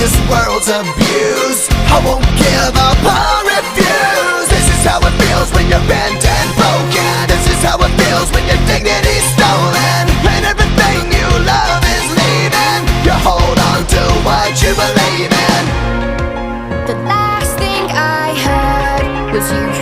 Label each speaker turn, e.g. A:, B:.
A: This world's abuse, I won't give up or refuse. This is how it feels when you're bent and broken. This is how it feels when your dignity's stolen and everything you love is leaving. You hold on to what you believe in.
B: The last thing I heard was you